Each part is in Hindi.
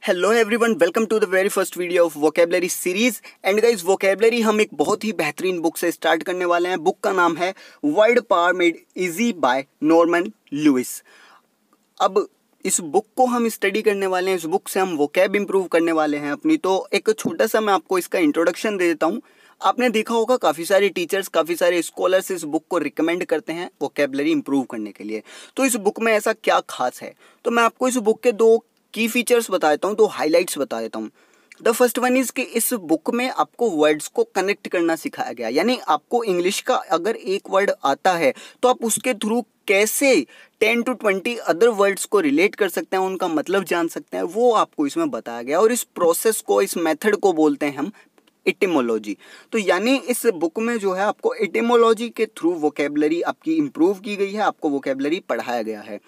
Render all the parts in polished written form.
Hello everyone, welcome to the very first video of vocabulary series. And guys, vocabulary हम एक बहुत ही बेहतरीन बुक से स्टार्ट करने वाले हैं। बुक का नाम है word power made easy by Norman Lewis. अब इस बुक को हम स्टडी करने वाले हैं, इस बुक से हम वोकैब इंप्रूव करने वाले हैं अपनी। तो एक छोटा सा मैं आपको इसका इंट्रोडक्शन दे देता हूँ। आपने देखा होगा काफ़ी सारे टीचर्स, काफ़ी सारे स्कॉलर्स इस बुक को रिकमेंड करते हैं वोकेबलरी इंप्रूव करने के लिए। तो इस बुक में ऐसा क्या खास है, तो मैं आपको इस बुक के दो की फीचर्स बता देता हूँ, दो हाइलाइट्स बता देता हूँ। द फर्स्ट वन इज कि इस बुक में आपको वर्ड्स को कनेक्ट करना सिखाया गया, यानी आपको इंग्लिश का अगर एक वर्ड आता है तो आप उसके थ्रू कैसे 10 to 20 अदर वर्ड्स को रिलेट कर सकते हैं, उनका मतलब जान सकते हैं, वो आपको इसमें बताया गया। और इस प्रोसेस को, इस मेथड को बोलते हैं हम एटिमोलॉजी। तो यानी इस बुक में जो है आपको एटिमोलॉजी के थ्रू वोकेबलरी आपकी इंप्रूव की गई है, आपको वोकेबलरी पढ़ाया गया है।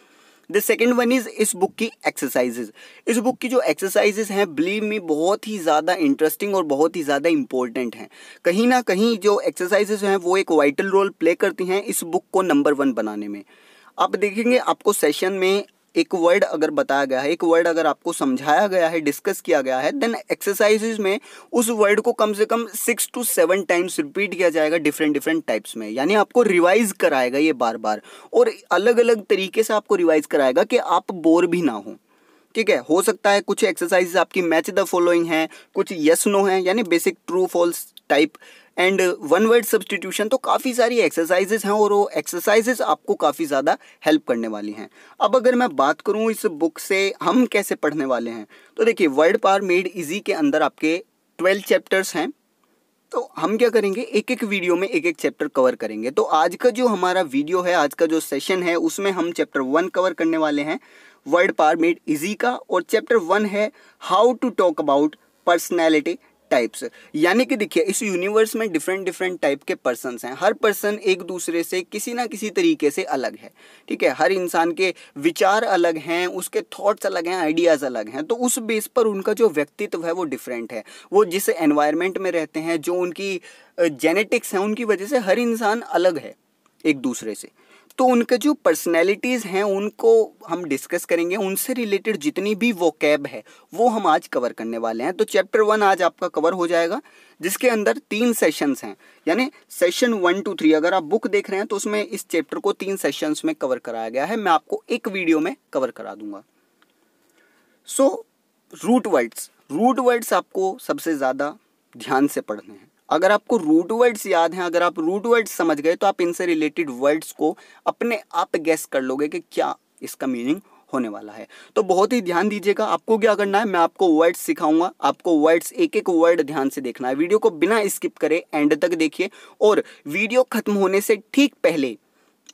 द सेकेंड वन इज इस बुक की एक्सरसाइजेज। इस बुक की जो एक्सरसाइजेज हैं, बिलीव मी, बहुत ही ज़्यादा इंटरेस्टिंग और बहुत ही ज़्यादा इंपॉर्टेंट हैं। कहीं ना कहीं जो एक्सरसाइजेज हैं वो एक वाइटल रोल प्ले करती हैं इस बुक को नंबर 1 बनाने में। आप देखेंगे, आपको सेशन में एक वर्ड अगर बताया गया है, एक वर्ड अगर आपको समझाया गया है, डिस्कस किया गया है, देन एक्सरसाइजेज में उस वर्ड को कम से कम 6 to 7 टाइम्स रिपीट किया जाएगा डिफरेंट टाइप्स में। यानी आपको रिवाइज कराएगा ये बार बार, और अलग अलग तरीके से आपको रिवाइज कराएगा कि आप बोर भी ना हो। ठीक है, हो सकता है कुछ एक्सरसाइजेज आपकी मैच द फॉलोइंग हैं, कुछ यस नो हैं, यानी basic true false type, and one word substitution. तो काफ़ी सारी एक्सरसाइजेज हैं और वो एक्सरसाइजेज आपको काफ़ी ज़्यादा हेल्प करने वाली हैं। अब अगर मैं बात करूँ इस बुक से हम कैसे पढ़ने वाले हैं, तो देखिए, वर्ड पावर मेड इजी के अंदर आपके 12 चैप्टर्स हैं। तो हम क्या करेंगे, एक एक वीडियो में एक एक चैप्टर कवर करेंगे। तो आज का जो हमारा वीडियो है, आज का जो सेशन है, उसमें हम चैप्टर 1 कवर करने वाले हैं, वर्ड पावर मेड इजी का। और चैप्टर 1 है how to talk about personality types. यानी कि देखिए, इस यूनिवर्स में डिफरेंट टाइप के पर्सन्स हैं। हर पर्सन एक दूसरे से किसी ना किसी तरीके से अलग है। ठीक है, हर इंसान के विचार अलग हैं, उसके थॉट्स अलग हैं, आइडियाज़ अलग हैं। तो उस बेस पर उनका जो व्यक्तित्व है वो डिफरेंट है। वो जिस एनवायरनमेंट में रहते हैं, जो उनकी जेनेटिक्स हैं, उनकी वजह से हर इंसान अलग है एक दूसरे से। तो उनके जो पर्सनैलिटीज़ हैं उनको हम डिस्कस करेंगे, उनसे रिलेटेड जितनी भी वोकैब है वो हम आज कवर करने वाले हैं। तो चैप्टर 1 आज आपका कवर हो जाएगा, जिसके अंदर 3 सेशंस हैं, यानी सेशन 1 to 3। अगर आप बुक देख रहे हैं तो उसमें इस चैप्टर को 3 सेशंस में कवर कराया गया है। मैं आपको एक वीडियो में कवर करा दूंगा। सो रूट वर्ड्स आपको सबसे ज़्यादा ध्यान से पढ़ने हैं। अगर आपको रूट वर्ड्स याद हैं, अगर आप रूट वर्ड्स समझ गए, तो आप इनसे रिलेटेड वर्ड्स को अपने आप गेस कर लोगे कि क्या इसका मीनिंग होने वाला है। तो बहुत ही ध्यान दीजिएगा। आपको क्या करना है, मैं आपको वर्ड्स सिखाऊंगा, आपको वर्ड्स एक एक वर्ड ध्यान से देखना है। वीडियो को बिना स्किप करे एंड तक देखिए, और वीडियो खत्म होने से ठीक पहले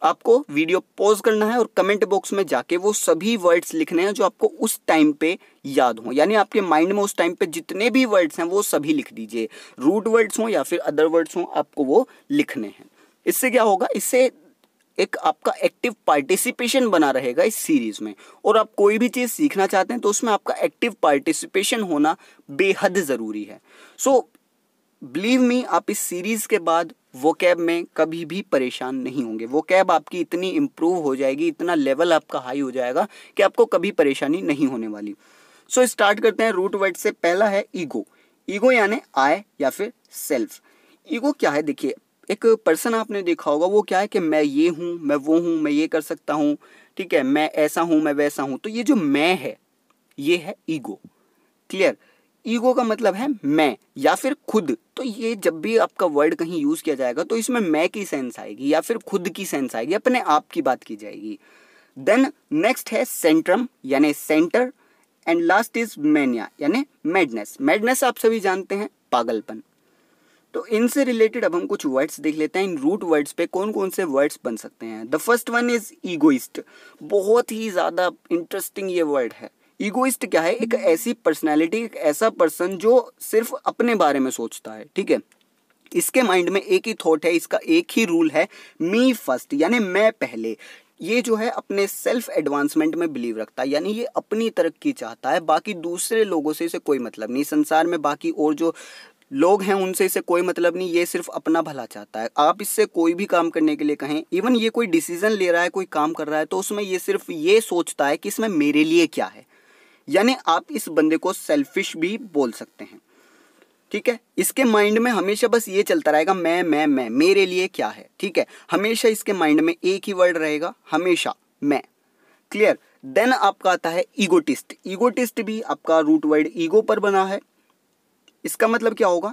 आपको वीडियो पॉज करना है और कमेंट बॉक्स में जाके वो सभी वर्ड्स लिखने हैं जो आपको उस टाइम पे याद हो। यानी आपके माइंड में उस टाइम पे जितने भी वर्ड्स हैं वो सभी लिख दीजिए, रूट वर्ड्स हों या फिर अदर वर्ड्स हों, आपको वो लिखने हैं। इससे क्या होगा, इससे एक आपका एक्टिव पार्टिसिपेशन बना रहेगा इस सीरीज में। और आप कोई भी चीज़ सीखना चाहते हैं तो उसमें आपका एक्टिव पार्टिसिपेशन होना बेहद ज़रूरी है। सो बिलीव मी, आप इस सीरीज़ के बाद वोकैब में कभी भी परेशान नहीं होंगे। वोकैब आपकी इतनी इम्प्रूव हो जाएगी, इतना लेवल आपका हाई हो जाएगा कि आपको कभी परेशानी नहीं होने वाली। सो स्टार्ट करते हैं रूट वर्ड से। पहला है ईगो। ईगो यानी आई या फिर सेल्फ। ईगो क्या है, देखिए, एक पर्सन आपने देखा होगा, वो क्या है कि मैं ये हूँ, मैं वो हूँ, मैं ये कर सकता हूँ, ठीक है, मैं ऐसा हूँ, मैं वैसा हूँ। तो ये जो मैं है, ये है ईगो। क्लियर? ईगो का मतलब है मैं या फिर खुद। तो ये जब भी आपका वर्ड कहीं यूज़ किया जाएगा तो इसमें मैं की सेंस आएगी या फिर खुद की सेंस आएगी, अपने आप की बात की जाएगी। देन नेक्स्ट है सेंट्रम यानी centre, and last is mania यानी मैडनेस। मैडनेस आप सभी जानते हैं, पागलपन। तो इनसे रिलेटेड अब हम कुछ वर्ड्स देख लेते हैं। इन रूट वर्ड्स पे कौन कौन से वर्ड्स बन सकते हैं। The first one is egoist. बहुत ही ज़्यादा इंटरेस्टिंग ये वर्ड है। ईगोइस्ट क्या है, एक ऐसी पर्सनैलिटी, एक ऐसा पर्सन जो सिर्फ अपने बारे में सोचता है। ठीक है, इसके माइंड में एक ही थॉट है, इसका एक ही रूल है, मी फर्स्ट, यानी मैं पहले। ये जो है अपने सेल्फ एडवांसमेंट में बिलीव रखता है, यानी ये अपनी तरक्की चाहता है, बाकी दूसरे लोगों से इसे कोई मतलब नहीं। संसार में बाकी और जो लोग हैं उनसे इसे कोई मतलब नहीं, ये सिर्फ अपना भला चाहता है। आप इससे कोई भी काम करने के लिए कहें, इवन ये कोई डिसीजन ले रहा है, कोई काम कर रहा है, तो उसमें ये सिर्फ ये सोचता है कि इसमें मेरे लिए क्या है। यानी आप इस बंदे को सेल्फिश भी बोल सकते हैं, ठीक है। इसके माइंड में हमेशा बस ये चलता रहेगा मैं, मेरे लिए क्या है, ठीक है। हमेशा इसके माइंड में एक ही वर्ड रहेगा, हमेशा मैं। क्लियर। देन आपका आता है ईगोटिस्ट। ईगोटिस्ट भी आपका रूट वर्ड ईगो पर बना है। इसका मतलब क्या होगा,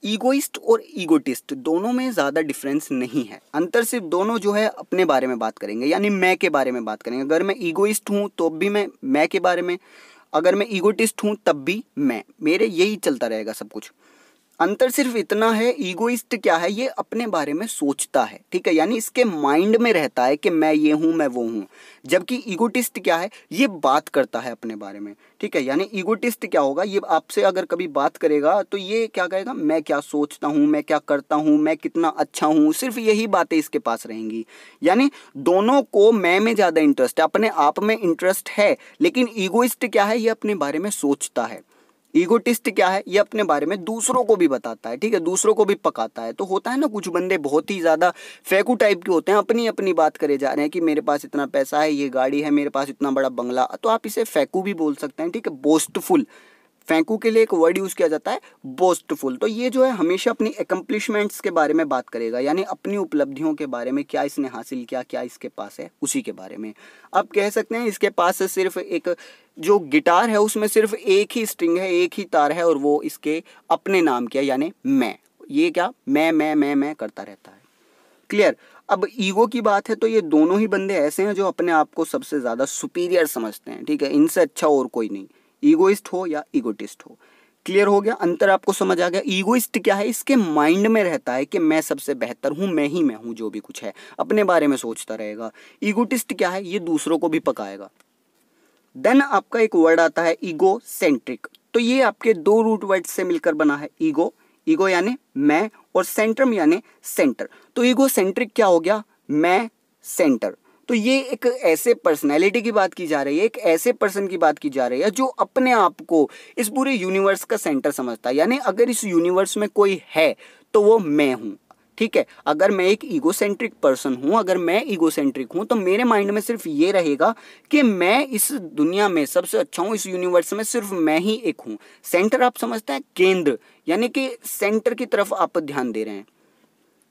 ईगोइस्ट और ईगोटिस्ट दोनों में ज़्यादा डिफरेंस नहीं है, अंतर सिर्फ दोनों जो है अपने बारे में बात करेंगे, यानी मैं के बारे में बात करेंगे। अगर मैं ईगोइस्ट हूँ तो भी मैं के बारे में, अगर मैं ईगोटिस्ट हूँ तब भी मैं, मेरे यही चलता रहेगा सब कुछ। अंतर सिर्फ इतना है, ईगोइस्ट क्या है, ये अपने बारे में सोचता है, ठीक है, यानी इसके माइंड में रहता है कि मैं ये हूँ, मैं वो हूँ। जबकि ईगोटिस्ट क्या है, ये बात करता है अपने बारे में, ठीक है। यानी ईगोटिस्ट क्या होगा, ये आपसे अगर कभी बात करेगा तो ये क्या कहेगा, मैं क्या सोचता हूँ, मैं क्या करता हूँ, मैं कितना अच्छा हूँ, सिर्फ यही बातें इसके पास रहेंगी। यानी दोनों को मैं में ज़्यादा इंटरेस्ट है, अपने आप में इंटरेस्ट है, लेकिन ईगोइस्ट क्या है, ये अपने बारे में सोचता है। ईगोटिस्ट क्या है, ये अपने बारे में दूसरों को भी बताता है, ठीक है, दूसरों को भी पकाता है। तो होता है ना, कुछ बंदे बहुत ही ज़्यादा फेकू टाइप के होते हैं, अपनी अपनी बात करे जा रहे हैं कि मेरे पास इतना पैसा है, ये गाड़ी है, मेरे पास इतना बड़ा बंगला, तो आप इसे फेकू भी बोल सकते हैं, ठीक है, बोस्टफुल। फेंकू के लिए एक वर्ड यूज़ किया जाता है बोस्टफुल। तो ये जो है हमेशा अपनी एकम्प्लिशमेंट्स के बारे में बात करेगा, यानी अपनी उपलब्धियों के बारे में, क्या इसने हासिल किया, क्या इसके पास है, उसी के बारे में। आप कह सकते हैं इसके पास सिर्फ एक जो गिटार है उसमें सिर्फ एक ही स्ट्रिंग है, एक ही तार है, और वो इसके अपने नाम की है, यानी मैं। ये क्या, मैं करता रहता है। क्लियर। अब ईगो की बात है तो ये दोनों ही बंदे ऐसे हैं जो अपने आप को सबसे ज़्यादा सुपीरियर समझते हैं, ठीक है, इनसे अच्छा और कोई नहीं, ईगोइस्ट हो या ईगोटिस्ट हो। क्लियर हो गया, अंतर आपको समझ आ गया। ईगोइस्ट क्या है, इसके माइंड में रहता है कि मैं सबसे बेहतर हूँ, मैं ही मैं हूँ, जो भी कुछ है अपने बारे में सोचता रहेगा। ईगोटिस्ट क्या है, ये दूसरों को भी पकाएगा। देन आपका एक वर्ड आता है ईगो सेंट्रिक। तो ये आपके दो रूट वर्ड से मिलकर बना है, ईगो, ईगो यानी मैं, और सेंट्रम यानी सेंटर। तो ईगो सेंट्रिक क्या हो गया, मैं सेंटर। तो ये एक ऐसे पर्सनैलिटी की बात की जा रही है, एक ऐसे पर्सन की बात की जा रही है जो अपने आप को इस पूरे यूनिवर्स का सेंटर समझता है। यानी अगर इस यूनिवर्स में कोई है तो वो मैं हूँ, ठीक है। अगर मैं एक ईगोसेंट्रिक पर्सन हूँ, अगर मैं ईगोसेंट्रिक हूँ, तो मेरे माइंड में सिर्फ ये रहेगा कि मैं इस दुनिया में सबसे अच्छा हूँ, इस यूनिवर्स में सिर्फ मैं ही एक हूँ। सेंटर आप समझते हैं, केंद्र, यानी कि सेंटर की तरफ आप ध्यान दे रहे हैं।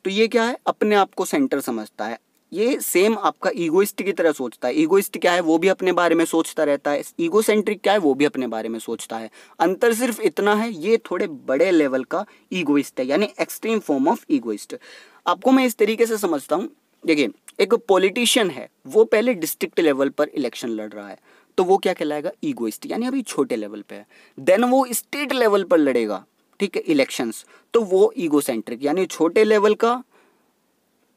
तो ये क्या है, अपने आप को सेंटर समझता है। ये सेम आपका ईगोइस्ट की तरह सोचता है। ईगोइस्ट क्या है, वो भी अपने बारे में सोचता रहता है। ईगोसेंट्रिक क्या है, वो भी अपने बारे में सोचता है। अंतर सिर्फ इतना है, ये थोड़े बड़े लेवल का ईगोइस्ट है, यानी एक्सट्रीम फॉर्म ऑफ ईगोइस्ट। आपको मैं इस तरीके से समझता हूँ, देखिए एक पॉलिटिशियन है, वो पहले डिस्ट्रिक्ट लेवल पर इलेक्शन लड़ रहा है, तो वो क्या कहलाएगा, ईगोइस्ट, यानी अभी छोटे लेवल पे है। देन वो स्टेट लेवल पर लड़ेगा, ठीक है, इलेक्शंस, तो वो ईगोसेंट्रिक, यानी छोटे लेवल का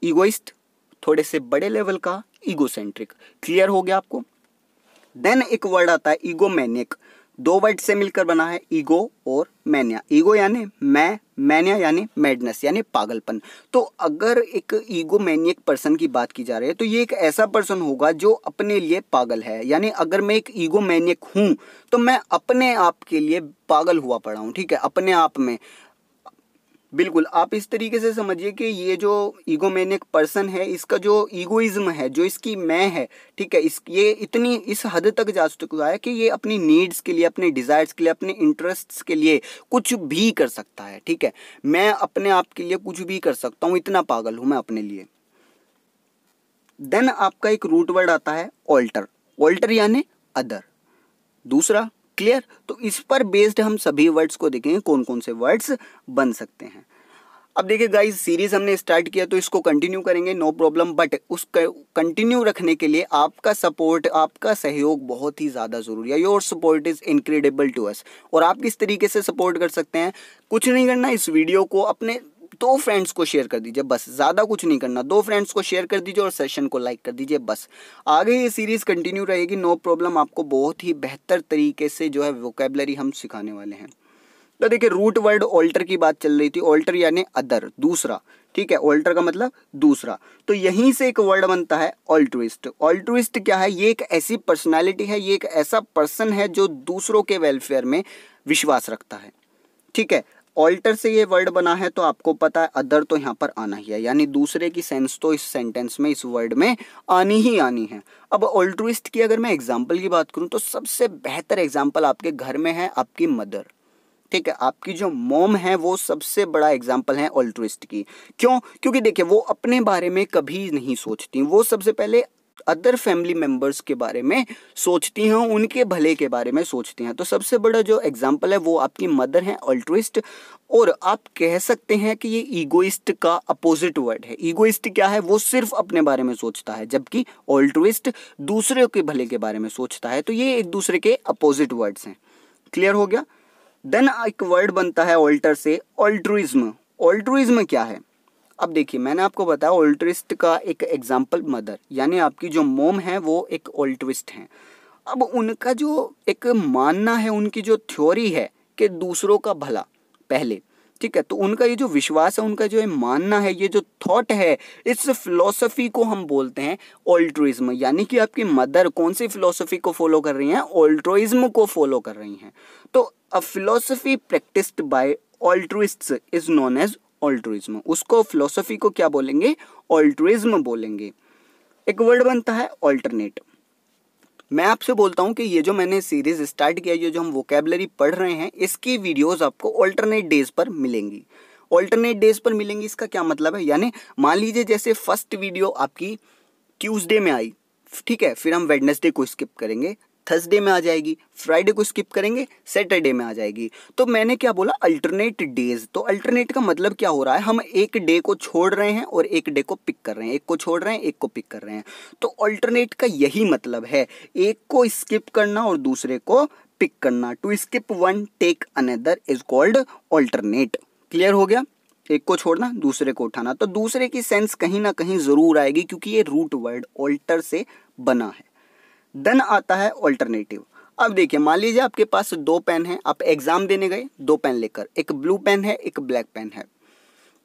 ईगोइस्ट, थोड़े से बड़े लेवल का ईगोसेंट्रिक। क्लियर हो गया आपको। देन एक वर्ड आता है ईगोमैनियक। दो वर्ड से मिलकर बना है, ईगो और मैनिया। ईगो यानी मैं, मैनिया यानी मैडनेस, यानी पागलपन। तो अगर एक ईगोमैनियक पर्सन की बात की जा रही है तो ये एक ऐसा पर्सन होगा जो अपने लिए पागल है। यानी अगर मैं एक ईगोमैनियक हूँ तो मैं अपने आप के लिए पागल हुआ पड़ा हूँ, ठीक है, अपने आप में। बिल्कुल, आप इस तरीके से समझिए कि ये जो ईगोमैनिक पर्सन है, इसका जो ईगोइज्म है, जो इसकी मैं है, ठीक है, ये इतनी इस हद तक जा चुका है कि ये अपनी नीड्स के लिए, अपने डिज़ायर्स के लिए, अपने इंटरेस्ट्स के लिए कुछ भी कर सकता है, ठीक है। मैं अपने आप के लिए कुछ भी कर सकता हूँ, इतना पागल हूँ मैं अपने लिए। देन आपका एक रूट वर्ड आता है ऑल्टर। ऑल्टर यानी अदर, दूसरा। क्लियर। तो इस पर बेस्ड हम सभी वर्ड्स को देखेंगे, कौन कौन से वर्ड्स बन सकते हैं। अब देखिए गाइस, सीरीज हमने स्टार्ट किया तो इसको कंटिन्यू करेंगे, नो प्रॉब्लम, बट उसका कंटिन्यू रखने के लिए आपका सपोर्ट, आपका सहयोग बहुत ही ज़्यादा ज़रूरी है। Your support is incredible to us. और आप किस तरीके से सपोर्ट कर सकते हैं, कुछ नहीं करना, इस वीडियो को अपने 2 फ्रेंड्स को शेयर कर दीजिए, बस, ज़्यादा कुछ नहीं करना। 2 फ्रेंड्स को शेयर कर दीजिए और सेशन को लाइक कर दीजिए, बस। आगे ये सीरीज़ कंटिन्यू रहेगी, नो प्रॉब्लम। आपको बहुत ही बेहतर तरीके से जो है वोकैबुलरी हम सिखाने वाले हैं। तो देखिए, रूट वर्ड ऑल्टर की बात चल रही थी। ऑल्टर यानी अदर, दूसरा, ठीक है। ऑल्टर का मतलब दूसरा। तो यहीं से एक वर्ड बनता है ऑल्ट्रुइस्ट। ऑल्ट्रुइस्ट क्या है, ये एक ऐसी पर्सनालिटी है, ये एक ऐसा पर्सन है जो दूसरों के वेलफेयर में विश्वास रखता है, ठीक है। ऑल्टर से ये वर्ड बना है तो आपको पता है अदर तो यहाँ पर आना ही है, यानी दूसरे की सेंस तो इस सेंटेंस में, इस वर्ड में आनी ही आनी है। अब ऑल्ट्रुइस्ट की अगर मैं एग्जाम्पल की बात करूँ तो सबसे बेहतर एग्जाम्पल आपके घर में है आपकी मदर, ठीक है, आपकी जो मॉम है वो सबसे बड़ा एग्जाम्पल है ऑल्ट्रुइस्ट की। क्यों? क्योंकि देखिए वो अपने बारे में कभी नहीं सोचती, वो सबसे पहले अदर फैमिली मेम्बर्स के बारे में सोचती हैं, उनके भले के बारे में सोचती हैं। तो सबसे बड़ा जो एग्जाम्पल है वो आपकी मदर है, ऑल्ट्रुइस्ट। और आप कह सकते हैं कि ये ईगोइस्ट का अपोजिट वर्ड है। ईगोइस्ट क्या है? वो सिर्फ अपने बारे में सोचता है, जबकि ऑल्ट्रुइस्ट दूसरे के भले के बारे में सोचता है। तो ये एक दूसरे के अपोजिट वर्ड्स हैं। क्लियर हो गया? देन एक वर्ड बनता है ऑल्टर से, ऑल्ट्रुइज्म। ऑल्ट्रुइज्म क्या है? अब देखिए मैंने आपको बताया ऑल्ट्रिस्ट का एक एग्जाम्पल मदर, यानी आपकी जो मोम है वो एक ऑल्ट्रिस्ट हैं। अब उनका जो एक मानना है, उनकी जो थ्योरी है कि दूसरों का भला पहले, ठीक है, तो उनका ये जो विश्वास है, उनका जो ये मानना है, ये जो थॉट है, इस फिलॉसफी को हम बोलते हैं ऑल्ट्रुइज्म। यानी कि आपकी मदर कौन सी फिलॉसफी को फॉलो कर रही हैं? ऑल्ट्रुइज्म को फॉलो कर रही हैं। तो uh philosophy practised by altruists is known as altruism. उसको फिलॉसफी को क्या बोलेंगे? ऑल्ट्रुइज्म बोलेंगे। एक वर्ड बनता है ऑल्टरनेट। मैं आपसे बोलता हूँ कि ये जो मैंने सीरीज स्टार्ट किया, ये जो हम वोकैबुलरी पढ़ रहे हैं, इसकी वीडियोस आपको ऑल्टरनेट डेज पर मिलेंगी। ऑल्टरनेट डेज पर मिलेंगी, इसका क्या मतलब है? यानी मान लीजिए जैसे फर्स्ट वीडियो आपकी ट्यूसडे में आई, ठीक है, फिर हम वेडनेसडे को स्किप करेंगे, थर्सडे में आ जाएगी, फ्राइडे को स्किप करेंगे, सैटरडे में आ जाएगी। तो मैंने क्या बोला? Alternate days. तो अल्टरनेट का मतलब क्या हो रहा है? हम एक डे को छोड़ रहे हैं और एक डे को पिक कर रहे हैं, एक को छोड़ रहे हैं, एक को पिक कर रहे हैं। तो अल्टरनेट का यही मतलब है, एक को स्किप करना और दूसरे को पिक करना। To skip one take another is called alternate. Clear हो गया? एक को छोड़ना, दूसरे को उठाना। तो दूसरे की सेंस कहीं ना कहीं जरूर आएगी, क्योंकि ये रूट वर्ड ऑल्टर से बना है। देन आता है ऑल्टरनेटिव। अब देखिए मान लीजिए आपके पास दो पेन है, आप एग्जाम देने गए दो पेन लेकर, एक ब्लू पेन है, एक ब्लैक पेन है।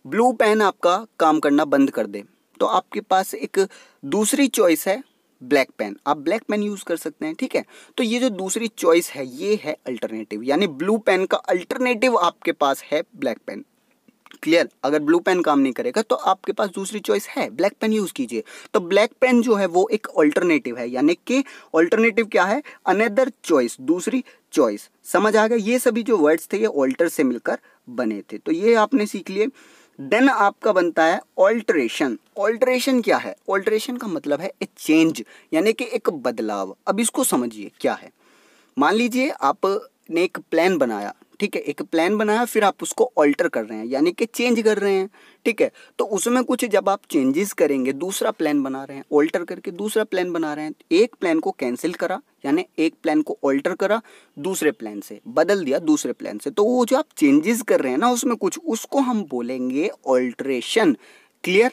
ब्लू पेन आपका काम करना बंद कर दे, तो आपके पास एक दूसरी चॉइस है ब्लैक पेन, आप ब्लैक पेन यूज कर सकते हैं, ठीक है। तो ये जो दूसरी चॉइस है ये है अल्टरनेटिव, यानी ब्लू पेन का अल्टरनेटिव आपके पास है ब्लैक पेन। क्लियर? अगर ब्लू पेन काम नहीं करेगा तो आपके पास दूसरी चॉइस है, ब्लैक पेन यूज कीजिए। तो ब्लैक पेन जो है वो एक ऑल्टरनेटिव है, यानी कि ऑल्टरनेटिव क्या है? अनदर चॉइस, दूसरी चॉइस। समझ आ गया? ये सभी जो वर्ड्स थे ये ऑल्टर से मिलकर बने थे, तो ये आपने सीख लिए। देन आपका बनता है ऑल्टरेशन। ऑल्टरेशन क्या है? ऑल्टरेशन का मतलब है ए चेंज, यानी कि एक बदलाव। अब इसको समझिए क्या है। मान लीजिए आपने एक प्लान बनाया, ठीक है, एक प्लान बनाया, फिर आप उसको ऑल्टर कर रहे हैं, यानी कि चेंज कर रहे हैं, ठीक है। तो उसमें कुछ जब आप चेंजेस करेंगे, दूसरा प्लान बना रहे हैं, ऑल्टर करके दूसरा प्लान बना रहे हैं। एक प्लान को कैंसिल करा, यानी एक प्लान को ऑल्टर करा, दूसरे प्लान से बदल दिया, दूसरे प्लान से। तो वो जो आप चेंजेस कर रहे हैं ना उसमें कुछ, उसको हम बोलेंगे ऑल्टरेशन। क्लियर?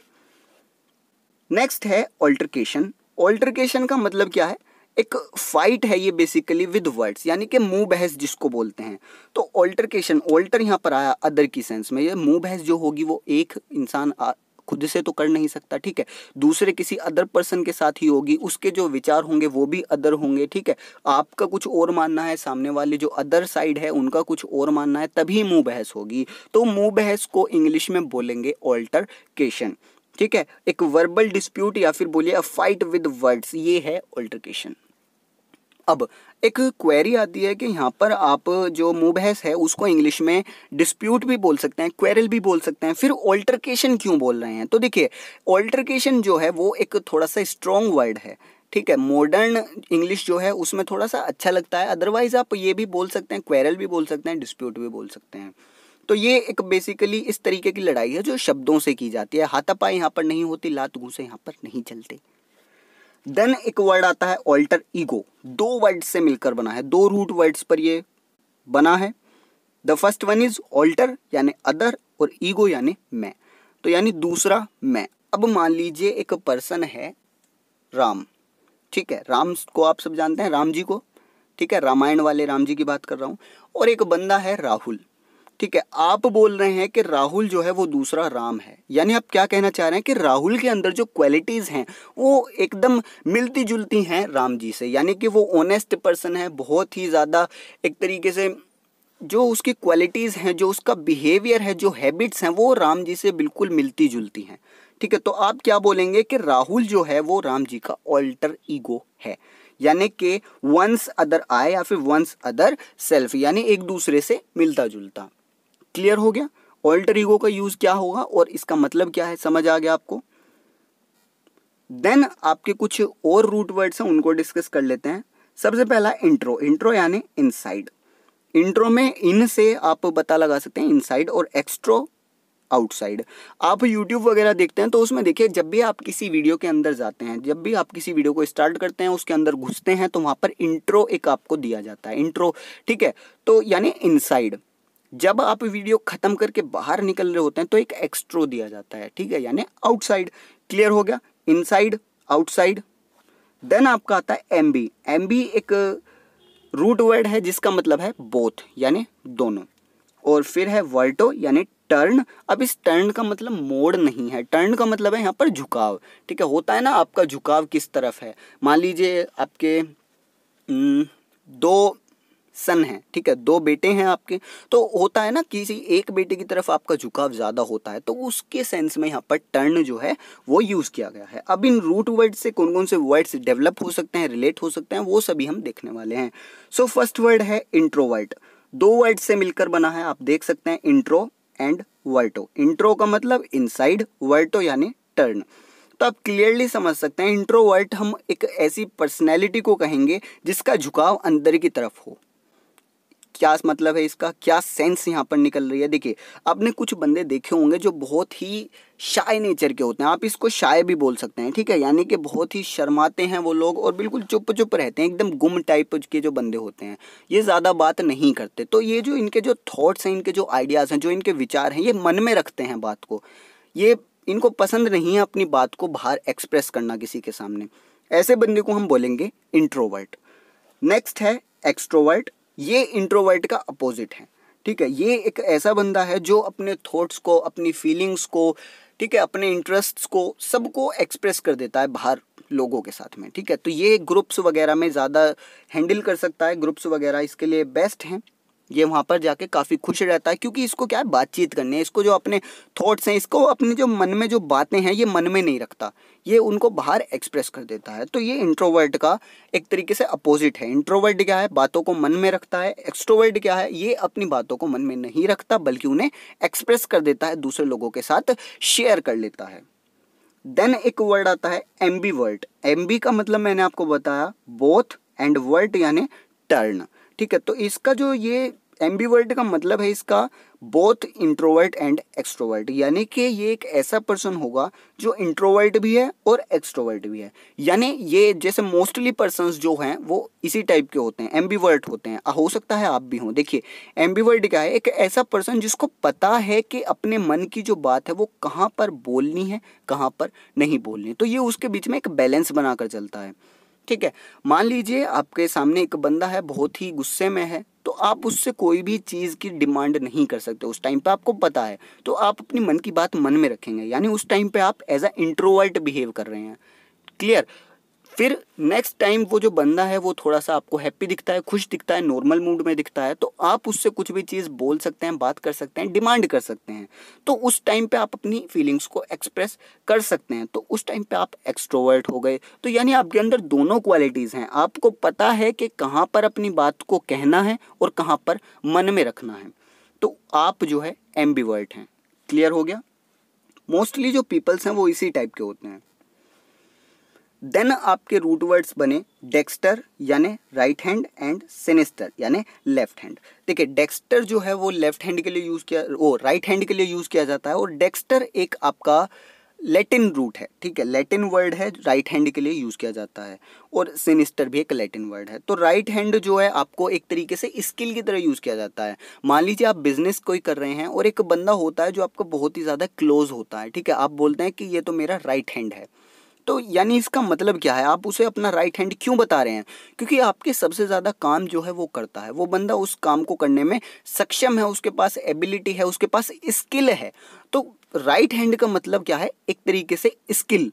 नेक्स्ट है ऑल्टरकेशन। ऑल्टरकेशन का मतलब क्या है? एक फाइट है ये बेसिकली विद वर्ड्स, यानी कि मुंह बहस जिसको बोलते हैं। तो ऑल्टरकेशन, ऑल्टर यहाँ पर आया अदर की सेंस में। ये मुंह बहस जो होगी वो एक इंसान खुद से तो कर नहीं सकता, ठीक है, दूसरे किसी अदर पर्सन के साथ ही होगी। उसके जो विचार होंगे वो भी अदर होंगे, ठीक है। आपका कुछ और मानना है, सामने वाले जो अदर साइड है उनका कुछ और मानना है, तभी मुंह बहस होगी। तो मुंह बहस को इंग्लिश में बोलेंगे ऑल्टरकेशन, ठीक है। एक वर्बल डिस्प्यूट या फिर बोलिए अ फाइट विद वर्ड्स, ये है ऑल्टरकेशन। अब एक क्वेरी आती है कि यहाँ पर आप जो मुंह बहस है उसको इंग्लिश में डिस्प्यूट भी बोल सकते हैं, क्वेरल भी बोल सकते हैं, फिर ऑल्टरकेशन क्यों बोल रहे हैं? तो देखिए ऑल्टरकेशन जो है वो एक थोड़ा सा स्ट्रॉन्ग वर्ड है, ठीक है। मॉडर्न इंग्लिश जो है उसमें थोड़ा सा अच्छा लगता है, अदरवाइज आप ये भी बोल सकते हैं, क्वेरल भी बोल सकते हैं, डिस्प्यूट भी बोल सकते हैं। तो ये एक बेसिकली इस तरीके की लड़ाई है जो शब्दों से की जाती है। हाथापाई यहाँ पर नहीं होती, लात घूंसे यहाँ पर नहीं चलते। देन एक वर्ड आता है ऑल्टर ईगो। दो वर्ड से मिलकर बना है, दो रूट वर्ड्स पर ये बना है। The first one is alter यानी अदर, और ईगो यानी मैं, तो यानी दूसरा मैं। अब मान लीजिए एक पर्सन है राम, ठीक है, राम को आप सब जानते हैं, राम जी को, ठीक है, रामायण वाले राम जी की बात कर रहा हूँ। और एक बंदा है राहुल, ठीक है। आप बोल रहे हैं कि राहुल जो है वो दूसरा राम है, यानी आप क्या कहना चाह रहे हैं कि राहुल के अंदर जो क्वालिटीज़ हैं वो एकदम मिलती जुलती हैं राम जी से, यानी कि वो ऑनेस्ट पर्सन है, बहुत ही ज़्यादा एक तरीके से जो उसकी क्वालिटीज़ हैं, जो उसका बिहेवियर है, जो हैबिट्स हैं, वो राम जी से बिल्कुल मिलती जुलती हैं। ठीक है, तो आप क्या बोलेंगे कि राहुल जो है वो राम जी का ऑल्टर ईगो है, यानी कि वंस अदर आई या फिर वंस अदर सेल्फ, यानी एक दूसरे से मिलता जुलता। क्लियर हो गया? ऑल्टर ईगो का यूज क्या होगा और इसका मतलब क्या है, समझ आ गया आपको? देन आपके कुछ और रूट वर्ड्स हैं, उनको डिस्कस कर लेते हैं। सबसे पहला इंट्रो। इंट्रो यानी इनसाइड। इंट्रो में इन से आप पता लगा सकते हैं इनसाइड, और एक्सट्रो आउटसाइड। आप यूट्यूब वगैरह देखते हैं तो उसमें देखिए, जब भी आप किसी वीडियो के अंदर जाते हैं, जब भी आप किसी वीडियो को स्टार्ट करते हैं, उसके अंदर घुसते हैं, तो वहाँ पर इंट्रो एक आपको दिया जाता है, इंट्रो। ठीक है, तो यानी इनसाइड। जब आप वीडियो खत्म करके बाहर निकल रहे होते हैं तो एक एक्सट्रो दिया जाता है, ठीक है, यानी आउटसाइड। क्लियर हो गया? Inside, outside. देन आपका आता है एमबी। एमबी एक रूट वर्ड है जिसका मतलब है बोथ, यानी दोनों। और फिर है वर्टो यानी टर्न। अब इस टर्न का मतलब मोड़ नहीं है, टर्न का मतलब है यहाँ पर झुकाव। ठीक है, होता है ना आपका झुकाव किस तरफ है। मान लीजिए आपके दो सन हैं, ठीक है, दो बेटे हैं आपके, तो होता है ना किसी एक बेटे की तरफ आपका झुकाव ज़्यादा होता है, तो उसके सेंस में यहाँ पर टर्न जो है वो यूज़ किया गया है। अब इन रूट वर्ड से कौन कौन से वर्ड्स डेवलप हो सकते हैं, रिलेट हो सकते हैं, वो सभी हम देखने वाले हैं। सो फर्स्ट वर्ड है इंट्रोवर्ट। दो वर्ड से मिलकर बना है, आप देख सकते हैं, इंट्रो एंड वर्टो। इंट्रो का मतलब इनसाइड, वर्टो यानी टर्न। तो आप क्लियरली समझ सकते हैं इंट्रोवर्ट हम एक ऐसी पर्सनैलिटी को कहेंगे जिसका झुकाव अंदर की तरफ हो। क्या मतलब है इसका, क्या सेंस यहाँ पर निकल रही है? देखिए, आपने कुछ बंदे देखे होंगे जो बहुत ही शाय नेचर के होते हैं, आप इसको शाय भी बोल सकते हैं, ठीक है, यानी कि बहुत ही शर्माते हैं वो लोग और बिल्कुल चुप चुप रहते हैं, एकदम गुम टाइप के जो बंदे होते हैं, ये ज़्यादा बात नहीं करते। तो ये जो इनके जो थॉट्स हैं, इनके जो आइडियाज़ हैं, जो इनके विचार हैं, ये मन में रखते हैं बात को, ये इनको पसंद नहीं है अपनी बात को बाहर एक्सप्रेस करना किसी के सामने। ऐसे बंदे को हम बोलेंगे इंट्रोवर्ट। नेक्स्ट है एक्सट्रोवर्ट। ये इंट्रोवर्ट का अपोजिट है, ठीक है, ये एक ऐसा बंदा है जो अपने थॉट्स को, अपनी फीलिंग्स को, ठीक है, अपने इंटरेस्ट्स को, सबको एक्सप्रेस कर देता है बाहर लोगों के साथ में। ठीक है, तो ये ग्रुप्स वगैरह में ज़्यादा हैंडल कर सकता है, ग्रुप्स वगैरह इसके लिए बेस्ट हैं। ये वहाँ पर जाके काफ़ी खुश रहता है क्योंकि इसको क्या है, बातचीत करनी है, इसको जो अपने थॉट्स हैं, इसको अपने जो मन में जो बातें हैं, ये मन में नहीं रखता, ये उनको बाहर एक्सप्रेस कर देता है। तो ये इंट्रोवर्ट का एक तरीके से अपोजिट है। इंट्रोवर्ट क्या है, बातों को मन में रखता है। एक्सट्रोवर्ट क्या है, ये अपनी बातों को मन में नहीं रखता बल्कि उन्हें एक्सप्रेस कर देता है, दूसरे लोगों के साथ शेयर कर लेता है। देन एक वर्ड आता है एम्बीवर्ट। एम्बी का मतलब मैंने आपको बताया बोथ, एंड वर्ट यानी टर्न। ठीक है, तो इसका जो ये एम्बीवर्ट का मतलब है इसका बोथ इंट्रोवर्ट एंड एक्सट्रोवर्ट, यानी कि ये एक ऐसा पर्सन होगा जो इंट्रोवर्ट भी है और एक्सट्रोवर्ट भी है। यानी ये जैसे मोस्टली पर्सन्स जो हैं वो इसी टाइप के होते हैं, एम्बीवर्ट होते हैं। हो सकता है आप भी हों। देखिए, एम्बीवर्ट क्या है, एक ऐसा पर्सन जिसको पता है कि अपने मन की जो बात है वो कहाँ पर बोलनी है, कहाँ पर नहीं बोलनी है, तो ये उसके बीच में एक बैलेंस बनाकर चलता है। ठीक है, मान लीजिए आपके सामने एक बंदा है, बहुत ही गुस्से में है, तो आप उससे कोई भी चीज़ की डिमांड नहीं कर सकते उस टाइम पे, आपको पता है, तो आप अपनी मन की बात मन में रखेंगे, यानी उस टाइम पे आप एज अ इंट्रोवर्ट बिहेव कर रहे हैं। क्लियर? फिर नेक्स्ट टाइम वो जो बंदा है वो थोड़ा सा आपको हैप्पी दिखता है, खुश दिखता है, नॉर्मल मूड में दिखता है, तो आप उससे कुछ भी चीज़ बोल सकते हैं, बात कर सकते हैं, डिमांड कर सकते हैं, तो उस टाइम पे आप अपनी फीलिंग्स को एक्सप्रेस कर सकते हैं, तो उस टाइम पे आप एक्सट्रोवर्ट हो गए। तो यानी आपके अंदर दोनों क्वालिटीज़ हैं, आपको पता है कि कहाँ पर अपनी बात को कहना है और कहाँ पर मन में रखना है, तो आप जो है एम्बिवर्ट हैं। क्लियर हो गया? मोस्टली जो पीपल्स हैं वो इसी टाइप के होते हैं। देन आपके रूट वर्ड्स बने डेक्स्टर यानी राइट हैंड एंड सिनिस्टर यानी लेफ्ट हैंड। देखिए, डेक्स्टर जो है वो लेफ्ट हैंड के लिए यूज़ किया, वो राइट हैंड के लिए यूज़ किया जाता है, और डेक्स्टर एक आपका लैटिन रूट है, ठीक है, लैटिन वर्ड है, राइट हैंड के लिए यूज़ किया जाता है, और सिनिस्टर भी एक लैटिन वर्ड है। तो राइट हैंड जो है आपको एक तरीके से स्किल की तरह यूज़ किया जाता है। मान लीजिए आप बिजनेस कोई कर रहे हैं और एक बंदा होता है जो आपको बहुत ही ज़्यादा क्लोज होता है, ठीक है, आप बोलते हैं कि ये तो मेरा राइट हैंड है, तो यानी इसका मतलब क्या है, आप उसे अपना राइट हैंड क्यों बता रहे हैं? क्योंकि आपके सबसे ज़्यादा काम जो है वो करता है, वो बंदा उस काम को करने में सक्षम है, उसके पास एबिलिटी है, उसके पास स्किल है। तो राइट हैंड का मतलब क्या है, एक तरीके से स्किल।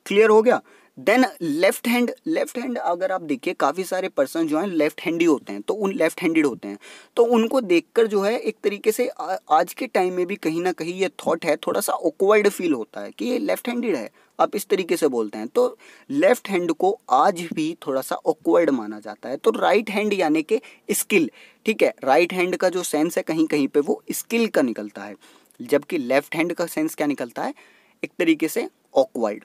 क्लियर हो गया? देन लेफ्ट हैंड अगर आप देखिए काफ़ी सारे पर्सन जो हैं लेफ्ट हैंडी होते हैं, तो उन लेफ्ट हैंडेड होते हैं, तो उनको देखकर जो है एक तरीके से आज के टाइम में भी कहीं ना कहीं ये थॉट है, थोड़ा सा ऑकवर्ड फील होता है कि ये लेफ्ट हैंडेड है, आप इस तरीके से बोलते हैं, तो लेफ्ट हैंड को आज भी थोड़ा सा ऑकवर्ड माना जाता है। तो राइट हैंड यानी कि स्किल, ठीक है, राइट हैंड का जो सेंस है कहीं कहीं पे वो स्किल का निकलता है, जबकि लेफ्ट हैंड का सेंस क्या निकलता है, एक तरीके से ऑकवर्ड।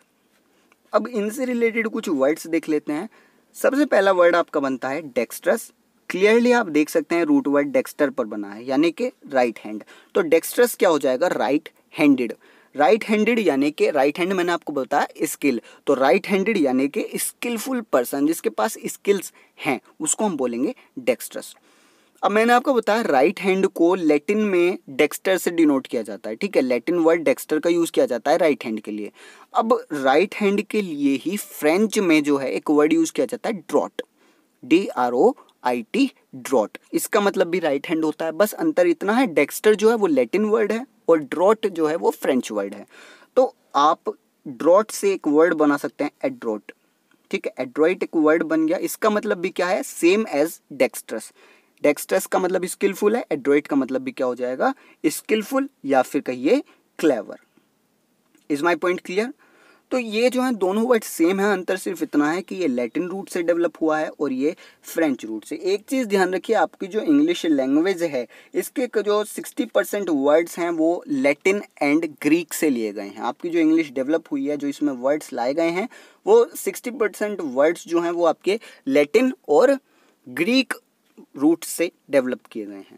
अब इनसे रिलेटेड कुछ वर्ड्स देख लेते हैं। सबसे पहला वर्ड आपका बनता है डेक्स्ट्रस। क्लियरली आप देख सकते हैं रूट वर्ड डेक्स्टर पर बना है, यानी कि राइट हैंड। तो डेक्स्ट्रस क्या हो जाएगा, राइट हैंडेड। राइट हैंडेड यानी कि राइट हैंड मैंने आपको बताया स्किल, तो राइट हैंडेड यानी कि स्किलफुल पर्सन, जिसके पास स्किल्स हैं, उसको हम बोलेंगे डेक्स्ट्रस। अब मैंने आपको बताया राइट हैंड को लैटिन में डेक्स्टर से डिनोट किया जाता है, ठीक है, लैटिन वर्ड डेक्स्टर का यूज़ किया जाता है राइट हैंड के लिए। अब राइट हैंड के लिए ही फ्रेंच में जो है एक वर्ड यूज़ किया जाता है ड्रॉट, DROIT, ड्रॉट। इसका मतलब भी राइट हैंड होता है, बस अंतर इतना है, डेक्स्टर जो है वो लैटिन वर्ड है और ड्रॉट जो है वो फ्रेंच वर्ड है। तो आप ड्रॉट से एक वर्ड बना सकते हैं एड्रॉट, ठीक है, एड्रॉइट एक वर्ड बन गया। इसका मतलब भी क्या है, सेम एज डेक्स्ट्रस। डेक्स्ट्रस का मतलब स्किलफुल है, एड्रॉइट का मतलब भी क्या हो जाएगा, स्किलफुल या फिर कहिए clever. Is my point clear? तो ये जो है दोनों वर्ड सेम है, अंतर सिर्फ इतना है कि ये लैटिन रूट से डेवलप हुआ है और ये फ्रेंच रूट से। एक चीज़ ध्यान रखिए, आपकी जो इंग्लिश लैंग्वेज है इसके जो 60% वर्ड्स हैं वो लैटिन एंड ग्रीक से लिए गए हैं। आपकी जो इंग्लिश डेवलप हुई है, जो इसमें वर्ड्स लाए गए हैं, वो 60% वर्ड्स जो हैं वो आपके लैटिन और ग्रीक रूट से डेवलप किए गए हैं।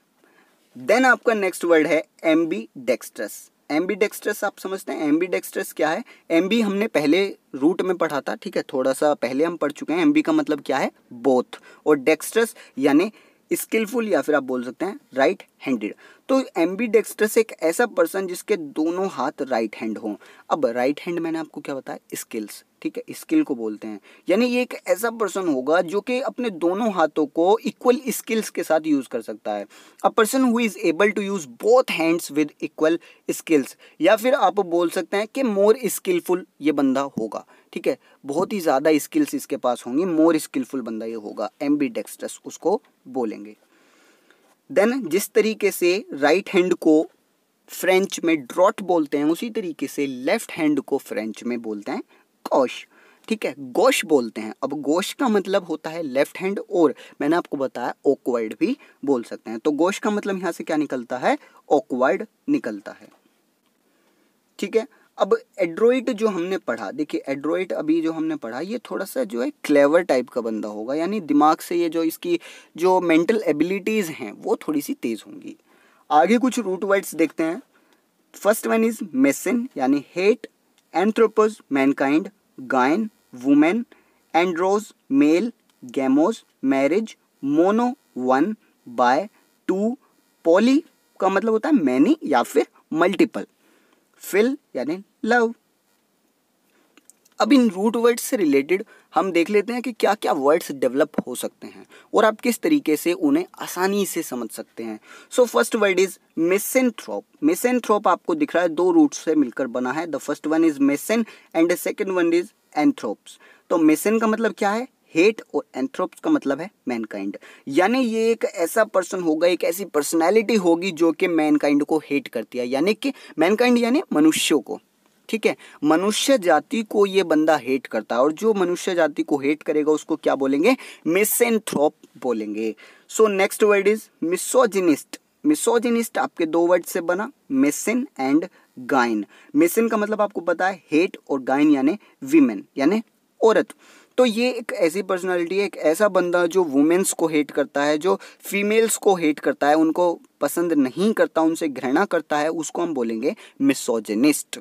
देन आपका नेक्स्ट वर्ड है एम्बीडेक्स्ट्रस। एम्बीडेक्स्ट्रस आप समझते हैं एम्बीडेक्स्ट्रस क्या है? एम्बी हमने पहले रूट में पढ़ा था, ठीक है, थोड़ा सा पहले हम पढ़ चुके हैं। एम्बी का मतलब क्या है, बोथ, और डेक्स्ट्रस यानी स्किलफुल या फिर आप बोल सकते हैं राइट हैंडेड। तो एम्बीडेक्स्ट्रस एक ऐसा पर्सन जिसके दोनों हाथ राइट हैंड हों। अब राइट हैंड मैंने आपको क्या बताया, स्किल्स, ठीक है, स्किल को बोलते हैं, यानी ये एक ऐसा पर्सन होगा जो कि अपने दोनों हाथों को इक्वल स्किल्स के साथ यूज कर सकता है। A person who is able to use both hands with equal skills, या फिर आप बोल सकते हैं कि मोर स्किलफुल ये बंदा होगा, ठीक है, बहुत ही ज़्यादा स्किल्स इसके पास होंगी, मोर स्किलफुल बंदा ये होगा, एम्बीडेक्स्ट्रस उसको बोलेंगे। देन जिस तरीके से राइट हैंड को फ्रेंच में ड्रॉट बोलते हैं, उसी तरीके से लेफ्ट हैंड को फ्रेंच में बोलते हैं गॉश, ठीक है, गॉश बोलते हैं। अब गॉश का मतलब होता है लेफ्ट हैंड, और मैंने आपको बताया ऑकवर्ड भी बोल सकते हैं। तो गॉश का मतलब यहाँ से क्या निकलता है, ऑकवर्ड निकलता है, ठीक है। अब एड्रॉइट जो हमने पढ़ा, देखिए एड्रॉइट अभी जो हमने पढ़ा ये थोड़ा सा जो है क्लेवर टाइप का बंदा होगा, यानी दिमाग से ये जो इसकी जो मेंटल एबिलिटीज़ हैं वो थोड़ी सी तेज़ होंगी। आगे कुछ रूट वर्ड्स देखते हैं। फर्स्ट वन इज मेसन, यानी hate, anthropos mankind, gyne women, andros male, gamos marriage, mono one, bi two, poly का मतलब होता है मैनी या फिर मल्टीपल, फिल यानी लव। अब इन रूट वर्ड्स से रिलेटेड हम देख लेते हैं कि क्या क्या वर्ड्स डेवलप हो सकते हैं और आप किस तरीके से उन्हें आसानी से समझ सकते हैं। So first word is misanthrope. Misanthrope आपको दिख रहा है, दो रूट से मिलकर बना है। The first one is meson and the second one is anthropos. तो मेसन का मतलब क्या है, हेट, और एंथ्रोप्स का मतलब है मैनकाइंड, यानी ये एक ऐसा पर्सन होगा, एक ऐसी पर्सनैलिटी होगी जो कि मैनकाइंड को हेट करती है, यानी कि मैनकाइंड यानी मनुष्यों को, ठीक है, मनुष्य जाति को ये बंदा हेट करता है, और जो मनुष्य जाति को हेट करेगा उसको क्या बोलेंगे, मिसेंथ्रोप बोलेंगे। So next word is misogynist. Misogynist आपके दो वर्ड से बना, मेसिन एंड गाइन। मेसिन का मतलब आपको पता है हेट, और गाइन यानी विमेन यानी औरत। तो ये एक ऐसी पर्सनालिटी है, एक ऐसा बंदा जो वुमेन्स को हेट करता है, जो फीमेल्स को हेट करता है, उनको पसंद नहीं करता, उनसे घृणा करता है, उसको हम बोलेंगे misogynist.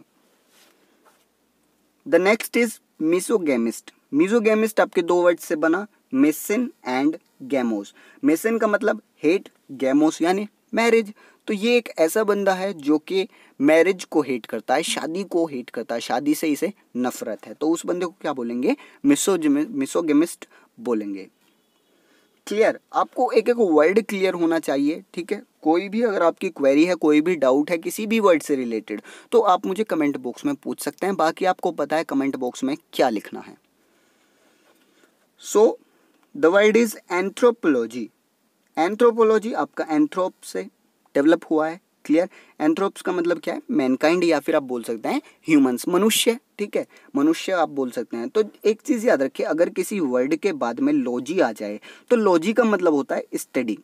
The next is misogamist. Misogamist आपके दो वर्ड से बना, मेसिन एंड गैमोस। मेसिन का मतलब हेट, गैमोस यानी मैरिज। तो ये एक ऐसा बंदा है जो कि मैरिज को हेट करता है, शादी को हेट करता है, शादी से इसे नफरत है, तो उस बंदे को क्या बोलेंगे, मिसोगेमिस्ट बोलेंगे। क्लियर? आपको एक एक वर्ड क्लियर होना चाहिए, ठीक है। कोई भी अगर आपकी क्वेरी है, कोई भी डाउट है किसी भी वर्ड से रिलेटेड, तो आप मुझे कमेंट बॉक्स में पूछ सकते हैं। बाकी आपको पता है कमेंट बॉक्स में क्या लिखना है। So the word is anthropology. Anthropology आपका एंथ्रोप से डेवलप हुआ है, क्लियर। एंथ्रोप्स का मतलब क्या है, मैनकाइंड, या फिर आप बोल सकते हैं ह्यूमंस, मनुष्य, ठीक है, मनुष्य आप बोल सकते हैं। तो एक चीज़ याद रखिए, अगर किसी वर्ड के बाद में लॉजी आ जाए तो लॉजी का मतलब होता है स्टडी,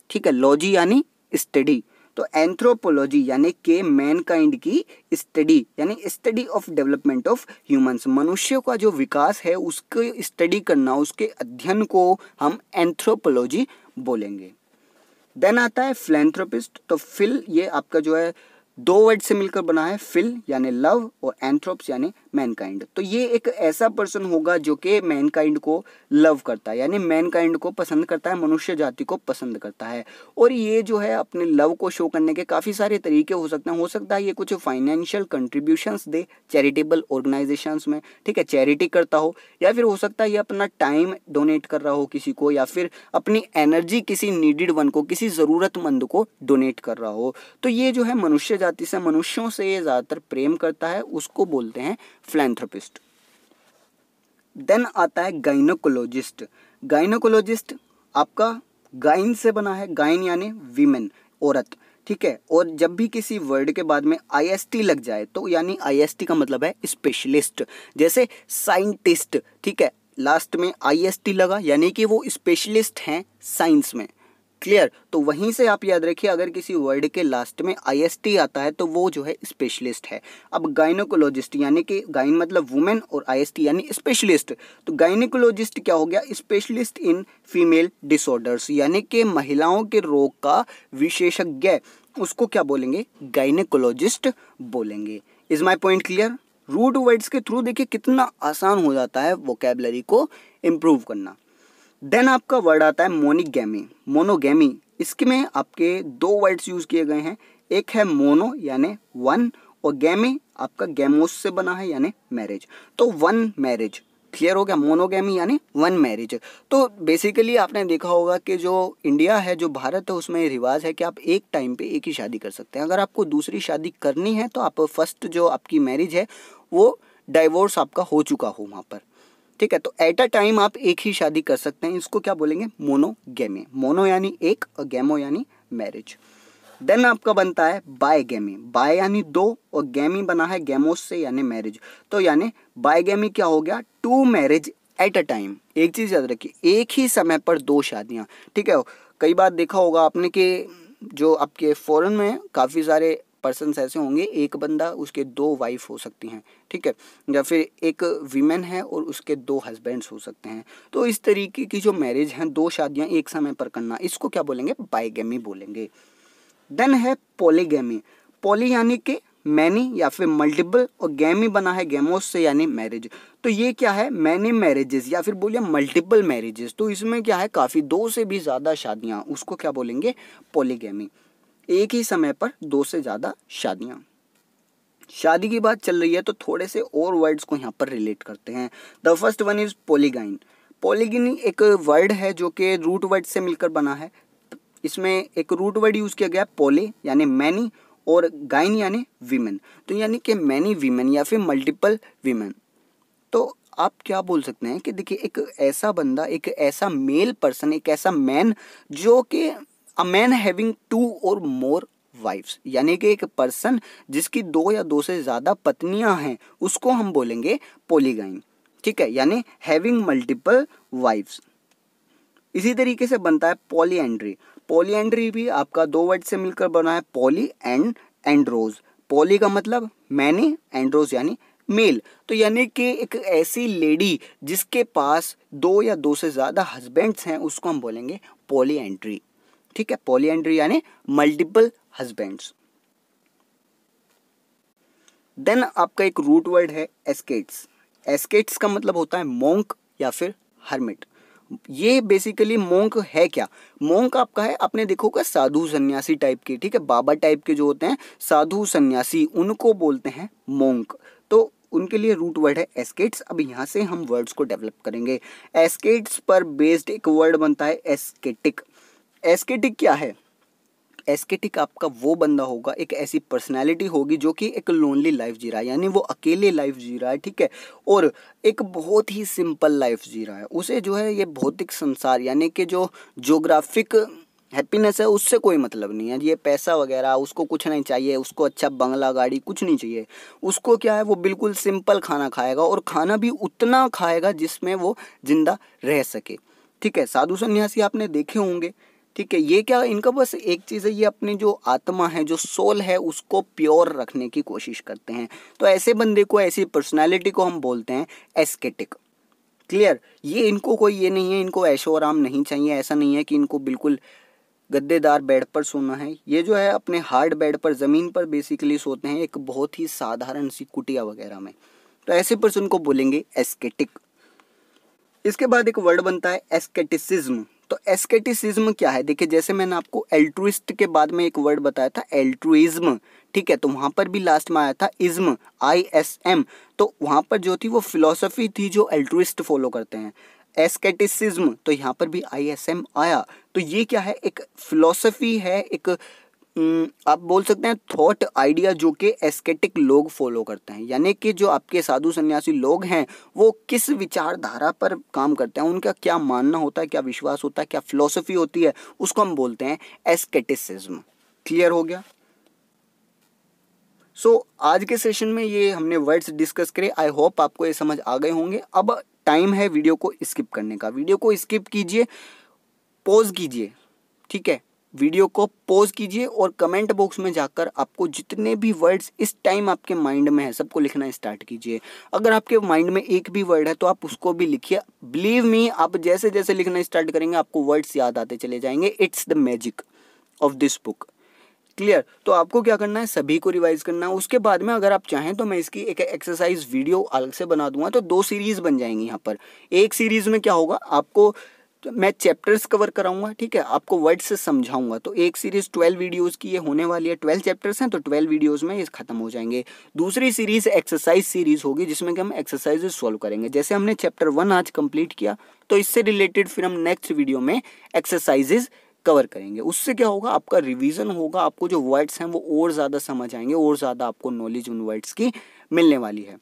ठीक है, लॉजी यानी स्टडी। तो एंथ्रोपोलॉजी यानी कि मैनकाइंड की स्टडी, यानी study of development of humans, मनुष्य का जो विकास है उसके स्टडी करना, उसके अध्ययन को हम एंथ्रोपोलॉजी बोलेंगे। देन आता है फिलैंथ्रोपिस्ट। तो फिल ये आपका जो है दो वर्ड से मिलकर बना है, फिल यानी लव और एंथ्रोप्स यानी मैनकाइंड। तो ये एक ऐसा पर्सन होगा जो कि मैनकाइंड को लव करता है, यानी मैनकाइंड को पसंद करता है, मनुष्य जाति को पसंद करता है। और ये जो है अपने लव को शो करने के काफ़ी सारे तरीके हो सकता है ये कुछ फाइनेंशियल कंट्रीब्यूशंस दे चैरिटेबल ऑर्गेनाइजेशंस में, ठीक है, चैरिटी करता हो, या फिर हो सकता है ये अपना टाइम डोनेट कर रहा हो किसी को, या फिर अपनी एनर्जी किसी नीडेड वन को, किसी ज़रूरतमंद को डोनेट कर रहा हो। तो ये जो है मनुष्य जाति से, मनुष्यों से ये ज़्यादातर प्रेम करता है, उसको बोलते हैं फिलैंथ्रोपिस्ट। देन आता है गाइनोकोलॉजिस्ट। गाइनोकोलॉजिस्ट आपका गाइन से बना है, गाइन यानी वीमेन, औरत, ठीक है। और जब भी किसी वर्ड के बाद में IST लग जाए तो यानी IST का मतलब है स्पेशलिस्ट, जैसे साइंटिस्ट, ठीक है, लास्ट में IST लगा यानी कि वो स्पेशलिस्ट हैं साइंस में, क्लियर। तो वहीं से आप याद रखिए, अगर किसी वर्ड के लास्ट में IST आता है तो वो जो है स्पेशलिस्ट है। अब गाइनोकोलॉजिस्ट यानी कि गाइन मतलब वुमेन और IST यानी स्पेशलिस्ट, तो गाइनोकोलॉजिस्ट क्या हो गया, स्पेशलिस्ट इन फीमेल डिसऑर्डर्स, यानी कि महिलाओं के रोग का विशेषज्ञ, उसको क्या बोलेंगे, गाइनोकोलॉजिस्ट बोलेंगे। Is my point clear. Root words के थ्रू देखिए कितना आसान हो जाता है वोकैबुलरी को इम्प्रूव करना। देन आपका वर्ड आता है मोनोगैमी। मोनोगैमी, इसके में आपके दो वर्ड्स यूज किए गए हैं, एक है मोनो यानी वन, और गैमी आपका गैमोस से बना है यानी मैरिज, तो वन मैरिज, क्लियर हो गया। मोनोगैमी यानी वन मैरिज। तो बेसिकली आपने देखा होगा कि जो इंडिया है, जो भारत है, उसमें रिवाज है कि आप एक टाइम पे एक ही शादी कर सकते हैं। अगर आपको दूसरी शादी करनी है तो आप फर्स्ट जो आपकी मैरिज है वो डाइवोर्स आपका हो चुका हो वहाँ पर, ठीक है, तो एट अ टाइम आप एक ही शादी कर सकते हैं, इसको क्या बोलेंगे, मोनोगैमी। मोनो यानी एक और गैमो यानी मैरिज। देन आपका बनता है बायगैमी। बाय यानी दो और गैमी बना है गैमोस से यानी मैरिज, तो यानी बायगैमी क्या हो गया, two marriage at a time. एक चीज़ याद रखिए, एक ही समय पर दो शादियाँ, ठीक है। कई बार देखा होगा आपने कि जो आपके फॉरेन में काफ़ी सारे पर्सन्स ऐसे होंगे, एक बंदा उसके दो वाइफ हो सकती हैं, ठीक है, या फिर एक वीमेन है और उसके दो हस्बैंड्स हो सकते हैं। तो इस तरीके की जो मैरिज हैं, दो शादियां एक समय पर करना, इसको क्या बोलेंगे, बाइगैमी बोलेंगे। देन है पॉलीगैमी। पॉली यानी कि मैनी या फिर मल्टीपल, और गैमी बना है गैमोस से यानी मैरिज। तो ये क्या है, मैनी मैरिजेस या फिर बोलिए मल्टीपल मैरिजेस। तो इसमें क्या है, काफ़ी दो से भी ज़्यादा शादियाँ, उसको क्या बोलेंगे, पॉलीगैमी। एक ही समय पर दो से ज़्यादा शादियाँ। शादी की बात चल रही है तो थोड़े से और वर्ड्स को यहाँ पर रिलेट करते हैं। The first one is polygyne. Polygyny एक वर्ड है जो कि रूट वर्ड से मिलकर बना है। इसमें एक रूट वर्ड यूज़ किया गया पॉली यानी मैनी, और गाइन यानी वीमेन, तो यानी कि मैनी वीमेन या फिर मल्टीपल वीमेन। तो आप क्या बोल सकते हैं कि देखिए एक ऐसा बंदा, एक ऐसा मेल पर्सन, एक ऐसा मैन जो कि अ मैन हैविंग टू और मोर वाइफ्स, यानी कि एक पर्सन जिसकी दो या दो से ज़्यादा पत्नियां हैं, उसको हम बोलेंगे पॉलीगाइन, ठीक है, यानी हैविंग मल्टीपल वाइफ्स। इसी तरीके से बनता है पॉलीएंड्री। पॉलीएंड्री भी आपका दो वर्ड से मिलकर बना है, पॉली एंड एंड्रोज। पॉली का मतलब मैनी, एंड्रोज यानी मेल, तो यानी कि एक ऐसी लेडी जिसके पास दो या दो से ज़्यादा हस्बैंड्स हैं, उसको हम बोलेंगे पॉलीएंड्री, ठीक है। पॉलीएंड्री यानी मल्टीपल हस्बैंड्स। देन आपका एक रूट वर्ड है एस्केट्स। एस्केट्स का मतलब होता है मोंक या फिर हर्मिट। ये बेसिकली मोंक है क्या, मोंक आपका है, आपने देखोगे साधु सन्यासी टाइप के, ठीक है, बाबा टाइप के जो होते हैं साधु सन्यासी, उनको बोलते हैं मोंक। तो उनके लिए रूट वर्ड है एस्केट्स। अब यहाँ से हम वर्ड्स को डेवलप करेंगे। एस्केट्स पर बेस्ड एक वर्ड बनता है एस्केटिक। एस्केटिक क्या है, एस्केटिक आपका वो बंदा होगा, एक ऐसी पर्सनैलिटी होगी जो कि एक लोनली लाइफ जी रहा है, यानी वो अकेले लाइफ जी रहा है, ठीक है, और एक बहुत ही सिंपल लाइफ जी रहा है। उसे जो है ये भौतिक संसार यानी कि जो ज्योग्राफिक हैप्पीनेस है उससे कोई मतलब नहीं है, ये पैसा वगैरह उसको कुछ नहीं चाहिए, उसको अच्छा बंगला गाड़ी कुछ नहीं चाहिए। उसको क्या है, वो बिल्कुल सिंपल खाना खाएगा और खाना भी उतना खाएगा जिसमें वो जिंदा रह सके, ठीक है। साधु सन्यासी आपने देखे होंगे, ठीक है। ये क्या, इनका बस एक चीज़ है, ये अपनी जो आत्मा है, जो सोल है, उसको प्योर रखने की कोशिश करते हैं। तो ऐसे बंदे को, ऐसी पर्सनैलिटी को हम बोलते हैं एस्केटिक। क्लियर। ये इनको कोई ये नहीं है, इनको ऐशो आराम नहीं चाहिए, ऐसा नहीं है कि इनको बिल्कुल गद्देदार बेड पर सोना है। ये जो है अपने हार्ड बेड पर, ज़मीन पर बेसिकली सोते हैं, एक बहुत ही साधारण सी कुटिया वगैरह में। तो ऐसे पर्सन को बोलेंगे एस्केटिक। इसके बाद एक वर्ड बनता है एस्केटिसिज्म। तो एस्केटिसिज्म क्या है, देखिए जैसे मैंने आपको एल्ट्रुइस्ट के बाद में एक वर्ड बताया था एल्ट्रुइज्म, ठीक है, तो वहाँ पर भी लास्ट में आया था इज्म, ISM। तो वहाँ पर जो थी वो फिलॉसफी थी जो एल्ट्रुइस्ट फॉलो करते हैं। एस्केटिसिज्म, तो यहाँ पर भी ISM आया। तो ये क्या है, एक फिलॉसफी है, एक आप बोल सकते हैं थॉट आइडिया जो कि एस्केटिक लोग फॉलो करते हैं, यानी कि जो आपके साधु सन्यासी लोग हैं वो किस विचारधारा पर काम करते हैं, उनका क्या मानना होता है, क्या विश्वास होता है, क्या फिलॉसफी होती है, उसको हम बोलते हैं एस्केटिसिज्म। क्लियर हो गया। आज के सेशन में ये हमने वर्ड्स डिस्कस करे। आई होप आपको ये समझ आ गए होंगे। अब टाइम है वीडियो को स्किप करने का। वीडियो को स्किप कीजिए, पॉज कीजिए, ठीक है, वीडियो को पॉज कीजिए और कमेंट बॉक्स में जाकर आपको जितने भी वर्ड्स इस टाइम आपके माइंड में है सबको लिखना स्टार्ट कीजिए। अगर आपके माइंड में एक भी वर्ड है तो आप उसको भी लिखिए। बिलीव मी, आप जैसे जैसे लिखना स्टार्ट करेंगे आपको वर्ड्स याद आते चले जाएंगे। It's the magic of this book. Clear. तो आपको क्या करना है, सभी को रिवाइज करना है। उसके बाद में अगर आप चाहें तो मैं इसकी एक एक्सरसाइज वीडियो अलग से बना दूंगा, तो 2 सीरीज बन जाएंगी यहाँ पर। एक सीरीज में क्या होगा, आपको तो मैं चैप्टर्स कवर कराऊंगा, ठीक है, आपको वर्ड से समझाऊंगा। तो एक सीरीज 12 वीडियोस की ये होने वाली है, 12 चैप्टर्स हैं, तो 12 वीडियोस में ये खत्म हो जाएंगे। दूसरी सीरीज एक्सरसाइज सीरीज होगी जिसमें कि हम एक्सरसाइजेज सॉल्व करेंगे। जैसे हमने चैप्टर 1 आज कंप्लीट किया, तो इससे रिलेटेड फिर हम नेक्स्ट वीडियो में एक्सरसाइजेज कवर करेंगे। उससे क्या होगा, आपका रिवीजन होगा, आपको जो वर्ड्स हैं वो और ज़्यादा समझ आएंगे, और ज़्यादा आपको नॉलेज उन वर्ड्स की मिलने वाली है।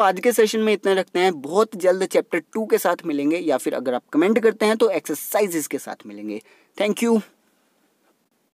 आज के सेशन में इतना रखते हैं। बहुत जल्द चैप्टर 2 के साथ मिलेंगे, या फिर अगर आप कमेंट करते हैं तो एक्सरसाइजेस के साथ मिलेंगे। Thank you.